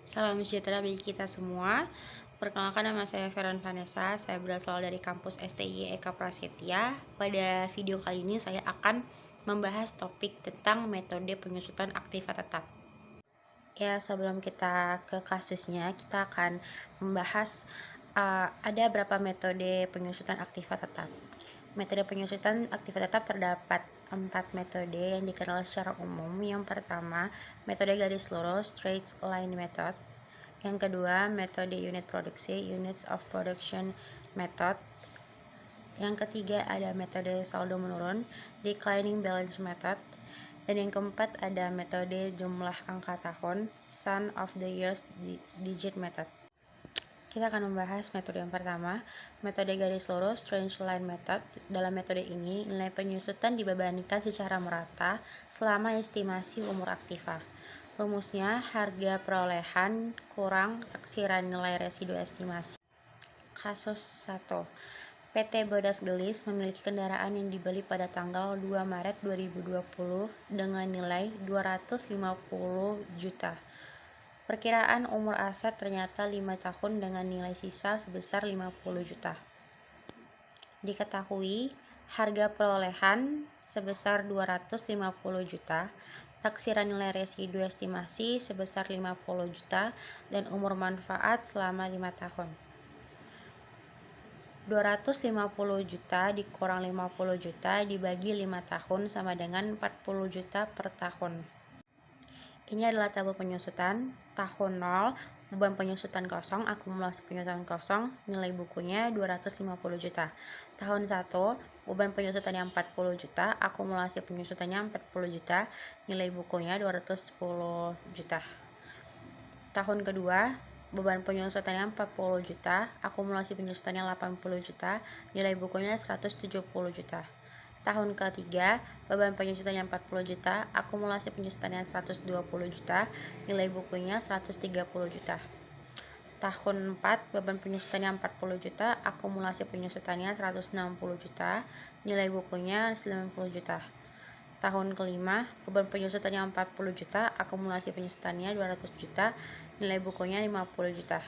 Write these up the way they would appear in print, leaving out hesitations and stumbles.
Salam sejahtera bagi kita semua. Perkenalkan, nama saya Veron Vanessa. Saya berasal dari kampus STI Eka Prasetya. Pada video kali ini saya akan membahas topik tentang metode penyusutan aktiva tetap. Ya, sebelum kita ke kasusnya, kita akan membahas ada berapa metode penyusutan aktiva tetap. Metode penyusutan aktiva tetap terdapat 4 metode yang dikenal secara umum. Yang pertama, metode garis lurus (straight line method). Yang kedua, metode unit produksi (units of production method). Yang ketiga, ada metode saldo menurun (declining balance method). Dan yang keempat, ada metode jumlah angka tahun (sum of the years digit method). Kita akan membahas metode yang pertama, metode garis lurus (straight line method). Dalam metode ini, nilai penyusutan dibandingkan secara merata selama estimasi umur aktiva. Rumusnya, harga perolehan kurang taksiran nilai residu estimasi. Kasus 1. PT Bodas Gelis memiliki kendaraan yang dibeli pada tanggal 2 Maret 2020 dengan nilai 250 juta. Perkiraan umur aset ternyata 5 tahun dengan nilai sisa sebesar 50 juta. Diketahui harga perolehan sebesar 250 juta, taksiran nilai residu estimasi sebesar 50 juta, dan umur manfaat selama 5 tahun. 250 juta dikurang 50 juta dibagi 5 tahun sama dengan 40 juta per tahun. Ini adalah tabel penyusutan. Tahun 0, beban penyusutan kosong, akumulasi penyusutan kosong, nilai bukunya 250 juta. Tahun 1, beban penyusutan yang 40 juta, akumulasi penyusutannya 40 juta, nilai bukunya 210 juta. Tahun kedua, beban penyusutan yang 40 juta, akumulasi penyusutannya 80 juta, nilai bukunya 170 juta. Tahun ketiga, beban penyusutannya 40 juta, akumulasi penyusutannya 120 juta, nilai bukunya 130 juta. Tahun 4, beban penyusutannya 40 juta, akumulasi penyusutannya 160 juta, nilai bukunya 90 juta. Tahun kelima, beban penyusutannya 40 juta, akumulasi penyusutannya 200 juta, nilai bukunya 50 juta.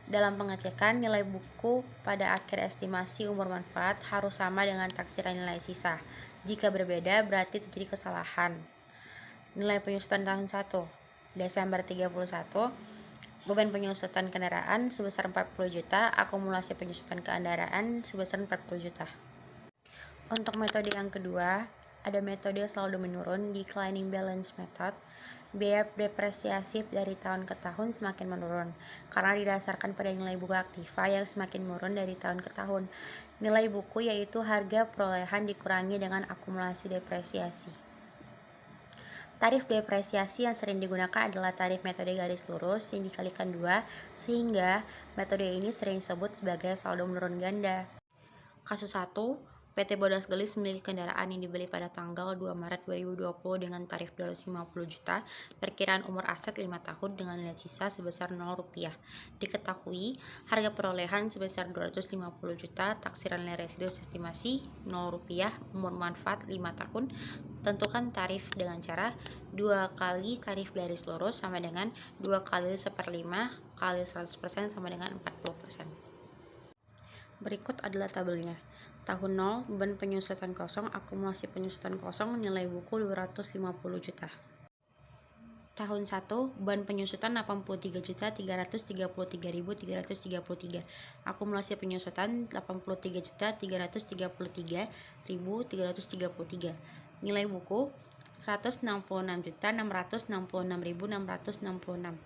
Dalam pengecekan, nilai buku pada akhir estimasi umur manfaat harus sama dengan taksiran nilai sisa. Jika berbeda, berarti terjadi kesalahan. Nilai penyusutan tahun 1, Desember 31, beban penyusutan kendaraan sebesar 40 juta, akumulasi penyusutan kendaraan sebesar 40 juta. Untuk metode yang kedua, ada metode saldo menurun (declining balance method). Biaya depresiasi dari tahun ke tahun semakin menurun karena didasarkan pada nilai buku aktiva yang semakin menurun dari tahun ke tahun. Nilai buku yaitu harga perolehan dikurangi dengan akumulasi depresiasi. Tarif depresiasi yang sering digunakan adalah tarif metode garis lurus yang dikalikan 2, sehingga metode ini sering disebut sebagai saldo menurun ganda. Kasus 1, PT Bodas Gelis memiliki kendaraan yang dibeli pada tanggal 2 Maret 2020 dengan tarif 250 juta, perkiraan umur aset 5 tahun dengan nilai sisa sebesar 0 rupiah. Diketahui harga perolehan sebesar 250 juta, taksiran nilai residu estimasi 0 rupiah, umur manfaat 5 tahun. Tentukan tarif dengan cara 2 kali tarif garis lurus sama dengan 2 kali 1/5 kali 100% sama dengan 40%. Berikut adalah tabelnya. Tahun 0, beban penyusutan kosong, akumulasi penyusutan kosong, nilai buku 250 juta. Tahun 1, beban penyusutan 83.333.333, akumulasi penyusutan 83.333.333, nilai buku 166.666.666.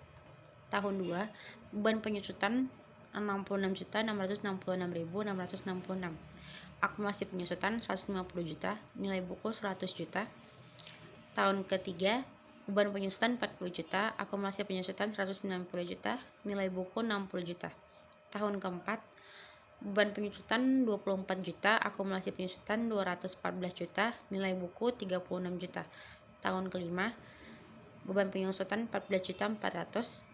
Tahun 2, beban penyusutan 66.666.666, akumulasi penyusutan 150 juta, nilai buku 100 juta. Tahun ketiga, beban penyusutan 40 juta, akumulasi penyusutan 190 juta, nilai buku 60 juta. Tahun keempat, beban penyusutan 24 juta, akumulasi penyusutan 214 juta, nilai buku 36 juta. Tahun kelima, beban penyusutan 14.400.000,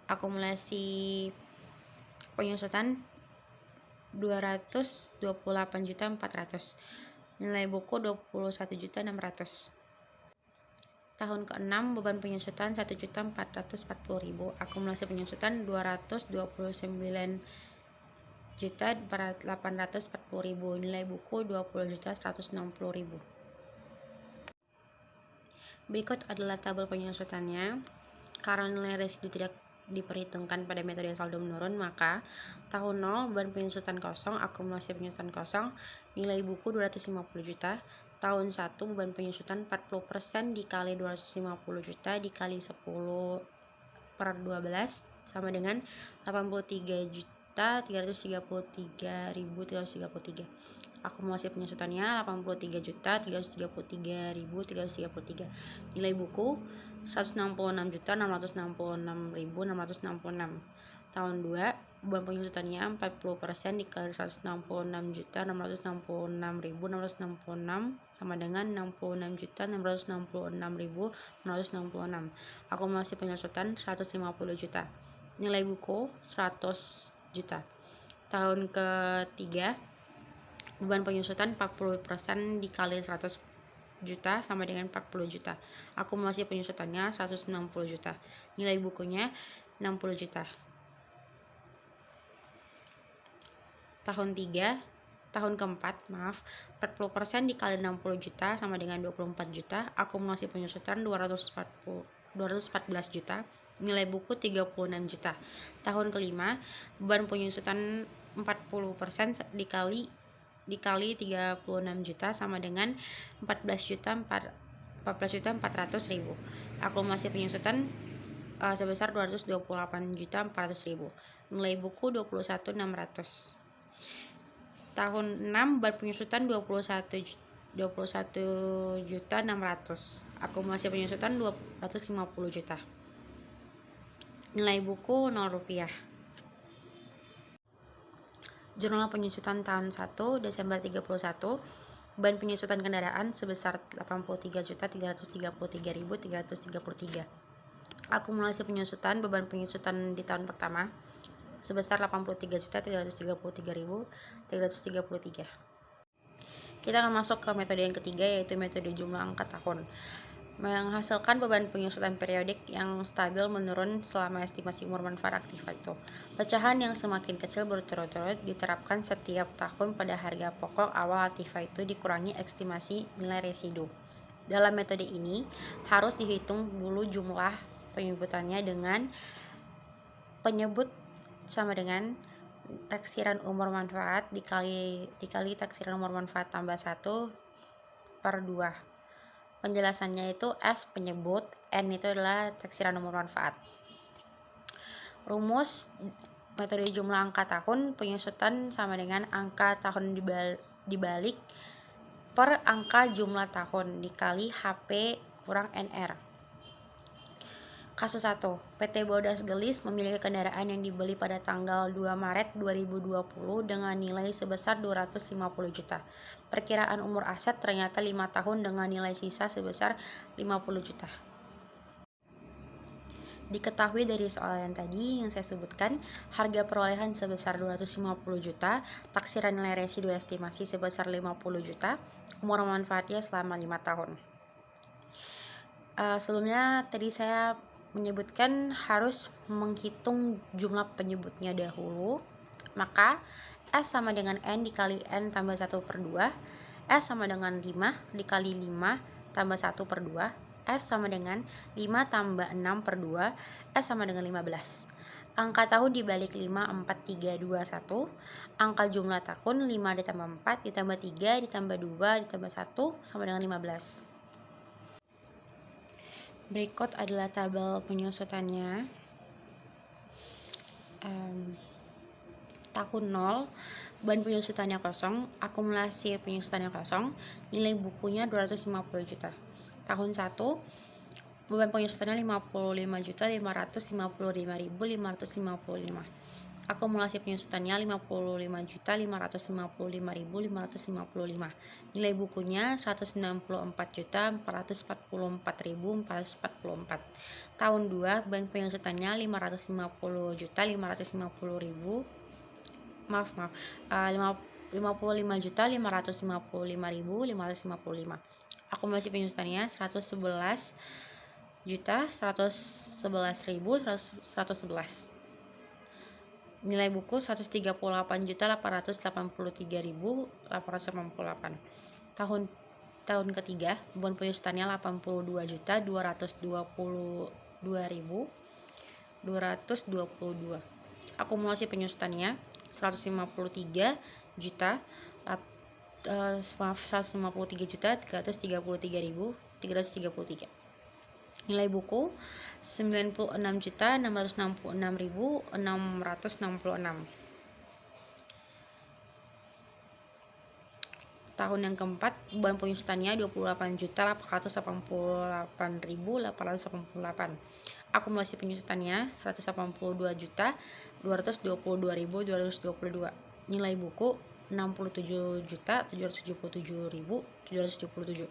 akumulasi penyusutan 228.400.000, nilai buku 21.600.000. Tahun ke-6 beban penyusutan 1.440.000, akumulasi penyusutan 229.840.000, nilai buku 20.160.000. Berikut adalah tabel penyusutannya. Karena nilai residu tidak diperhitungkan pada metode saldo menurun, maka tahun 0 beban penyusutan kosong, akumulasi penyusutan kosong, nilai buku 250 juta. Tahun 1 beban penyusutan 40% dikali 250 juta dikali 10/12 sama dengan 83.333.333. Akumulasi penyusutannya 83.333.333. Nilai buku 166.666.666. Tahun 2 beban penyusutannya 40% dikali 166.666.666 sama dengan 66.666.666. Akumulasi penyusutan 150 juta. Nilai buku 100 juta. Tahun ke-3 beban penyusutan 40% dikali 100 juta sama dengan 40 juta. Akumulasi penyusutannya 160 juta. Nilai bukunya 60 juta. Tahun ke-4, 40% dikali 60 juta sama dengan 24 juta. Akumulasi penyusutan 214 juta. Nilai buku 36 juta. Tahun ke-5, beban penyusutan 40% dikali 36 juta sama dengan 14.400.000. Akumulasi penyusutan sebesar 228.400.000. Nilai buku 21.600. Tahun 6 beban penyusutan 21.600.000. Akumulasi penyusutan 250 juta. Nilai buku 0 rupiah. Jurnal penyusutan tahun 1 Desember 31. Beban penyusutan kendaraan sebesar 83.333.333. Akumulasi penyusutan beban penyusutan di tahun pertama sebesar 83.333.333. Kita akan masuk ke metode yang ketiga, yaitu metode jumlah angka tahun. Menghasilkan beban penyusutan periodik yang stabil menurun selama estimasi umur manfaat Actifito. Pecahan yang semakin kecil berturut-turut diterapkan setiap tahun pada harga pokok awal Actifito dikurangi estimasi nilai residu. Dalam metode ini harus dihitung dulu jumlah penyebutannya dengan penyebut sama dengan taksiran umur manfaat dikali taksiran umur manfaat tambah 1/2. Penjelasannya itu S penyebut, N itu adalah taksiran umur manfaat. Rumus metode jumlah angka tahun penyusutan sama dengan angka tahun dibalik per angka jumlah tahun dikali HP kurang NR. Kasus 1. PT Bodas Gelis memiliki kendaraan yang dibeli pada tanggal 2 Maret 2020 dengan nilai sebesar 250 juta. Perkiraan umur aset ternyata 5 tahun dengan nilai sisa sebesar 50 juta. Diketahui dari soal yang tadi yang saya sebutkan, harga perolehan sebesar 250 juta, taksiran nilai residu estimasi sebesar 50 juta, umur manfaatnya selama 5 tahun. Sebelumnya tadi saya menyebutkan harus menghitung jumlah penyebutnya dahulu, maka S sama dengan N dikali N tambah 1/2, S sama dengan 5 dikali 5 tambah 1/2, S sama dengan 5 tambah 6/2, S sama dengan 15. Angka tahun dibalik 5, 4, 3, 2, 1. Angka jumlah tahun 5 ditambah 4 ditambah 3 ditambah 2 ditambah 1 sama dengan 15. Berikut adalah tabel penyusutannya. Tahun 0 beban penyusutannya kosong, akumulasi penyusutannya kosong, nilai bukunya 250 juta. Tahun 1 beban penyusutannya 55.555.555. Akumulasi penyusutannya 55.555.555. Nilai bukunya 164.444.444. Tahun 2 beban penyusutannya 55.555.555. Akumulasi penyusutannya 111 juta 111.111. Nilai buku 138.883.888. Tahun ketiga, beban penyusutannya 82.222.222. Akumulasi penyusutannya 153 juta 153.333.333. Nilai buku 96.666.666. Tahun yang keempat, beban penyusutannya 28.888.888. Akumulasi penyusutannya 182.222.222. Nilai buku 67.777.777.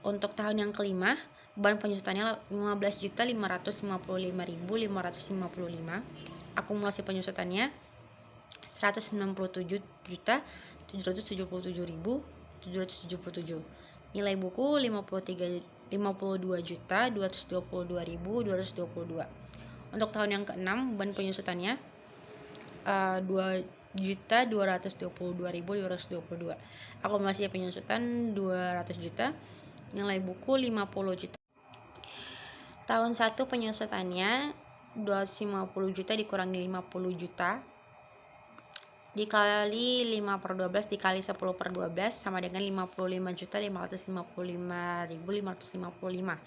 Untuk tahun yang kelima, beban penyusutannya 15.555.555. Akumulasi penyusutannya 197.777.777. Nilai buku 52.222.222. Untuk tahun yang keenam, beban penyusutannya 2.222.222. Akumulasi penyusutan 200 juta. Nilai buku 50 juta. Tahun 1 penyusutannya 250 juta dikurangi 50 juta dikali 5/12 dikali 10/12 sama dengan 55.555.555.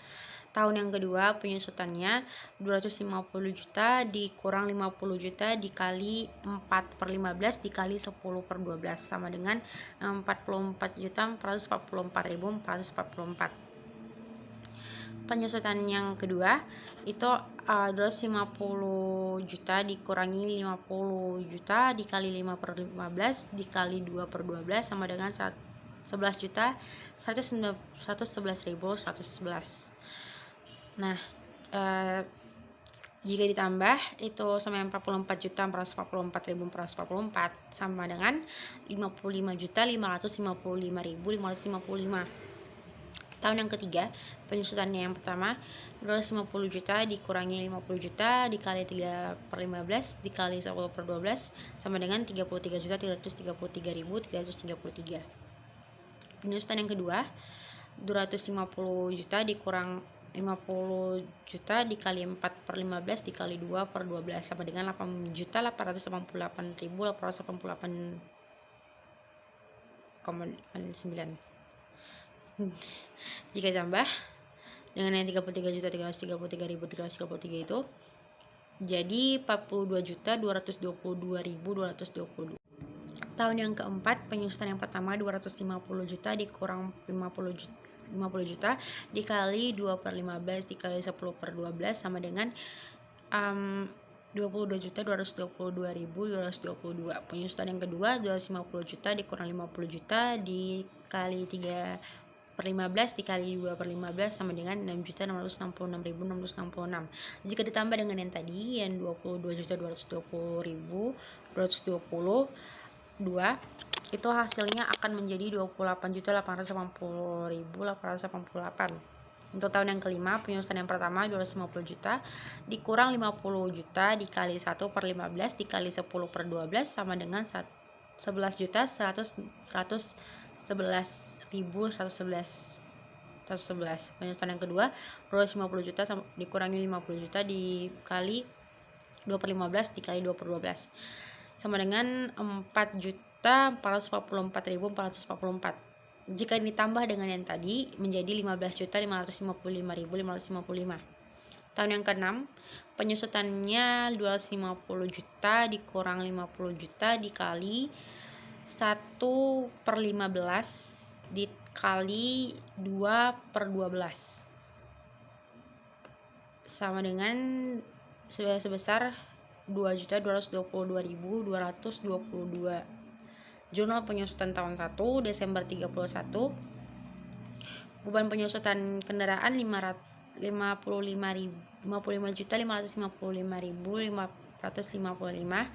Tahun yang kedua penyusutannya 250 juta dikurang 50 juta dikali 4/15 dikali 10/12 sama dengan 44.444.444. Penyusutan yang kedua itu 250 juta dikurangi 50 juta dikali 5/15 dikali 2/12 sama dengan 11.111.111. Nah, jika ditambah itu sama 44.444.444 sama dengan 55.555.555. Tahun yang ketiga, penyusutannya yang pertama 250 juta dikurangi 50 juta dikali 3/15 dikali 10/12 sama dengan 33.333.333. Penyusutan yang kedua 250 juta dikurang 50 juta dikali 4/15 dikali 2/12 sama dengan 8.888.889. Jika ditambah dengan yang 33.333.333 itu jadi 42.222.222. Tahun yang keempat, penyusutan yang pertama 250 juta dikurang 50 juta dikali 2/15 dikali 10/12 sama dengan 22.222.222. Penyusutan yang kedua 250 juta dikurang 50 juta dikali 3/15 dikali 2/15 sama dengan 6.666.666. Jika ditambah dengan yang tadi yang 22.220.222 itu hasilnya akan menjadi 28.880.888. Untuk tahun yang kelima, penyusutan yang pertama 250 juta dikurang 50 juta dikali 1/15 dikali 10/12 sama dengan 11.111.111. Penyusutan yang kedua 250 juta dikurangi 50 juta dikali 2/15 dikali 2/12 sama dengan 4.444.444. Jika ditambah dengan yang tadi menjadi 15.555.555. Tahun yang keenam, penyusutannya 250 juta dikurang 50 juta dikali 1/15 dikali 2/12 sama dengan sebesar 2.222.222. Jurnal penyusutan tahun 1 Desember 31. Beban penyusutan kendaraan 55.555.555.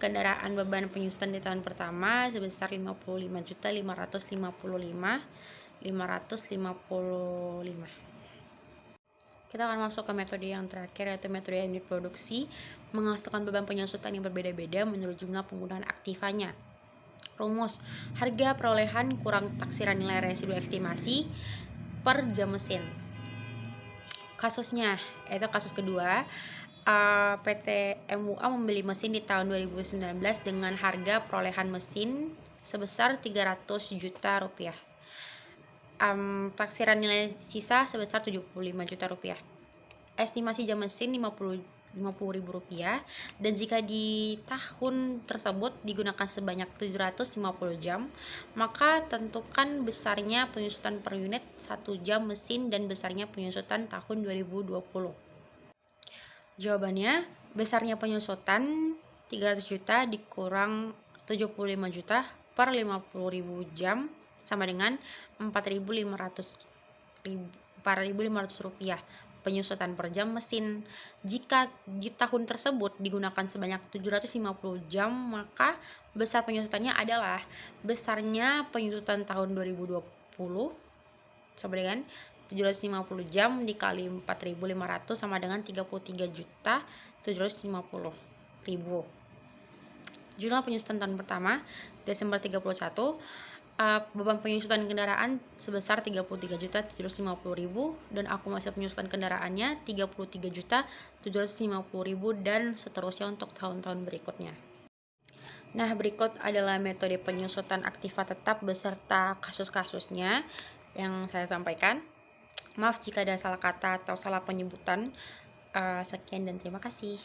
Kendaraan beban penyusutan di tahun pertama sebesar 55.555.555. Kita akan masuk ke metode yang terakhir, yaitu metode unit produksi, menghasilkan beban penyusutan yang berbeda-beda menurut jumlah penggunaan aktivanya. Rumus: harga perolehan kurang taksiran nilai residu estimasi per jam mesin. Kasusnya, yaitu kasus kedua, PT MUA membeli mesin di tahun 2019 dengan harga perolehan mesin sebesar 300 juta rupiah. Taksiran nilai sisa sebesar 75 juta rupiah. Estimasi jam mesin 50.000 rupiah, dan jika di tahun tersebut digunakan sebanyak 750 jam, maka tentukan besarnya penyusutan per unit 1 jam mesin dan besarnya penyusutan tahun 2020. Jawabannya, besarnya penyusutan 300 juta dikurang 75 juta per 50.000 jam sama dengan 4.500 rupiah penyusutan per jam mesin. Jika di tahun tersebut digunakan sebanyak 750 jam, maka besar penyusutannya adalah besarnya penyusutan tahun 2020 sama dengan 750 jam dikali 4.500 sama dengan 33.750.000. Jumlah penyusutan tahun pertama Desember 31, beban penyusutan kendaraan sebesar 33.750.000 dan akumulasi penyusutan kendaraannya 33.750.000 dan seterusnya untuk tahun-tahun berikutnya. Nah, berikut adalah metode penyusutan aktiva tetap beserta kasus-kasusnya yang saya sampaikan. Maaf jika ada salah kata atau salah penyebutan. Sekian dan terima kasih.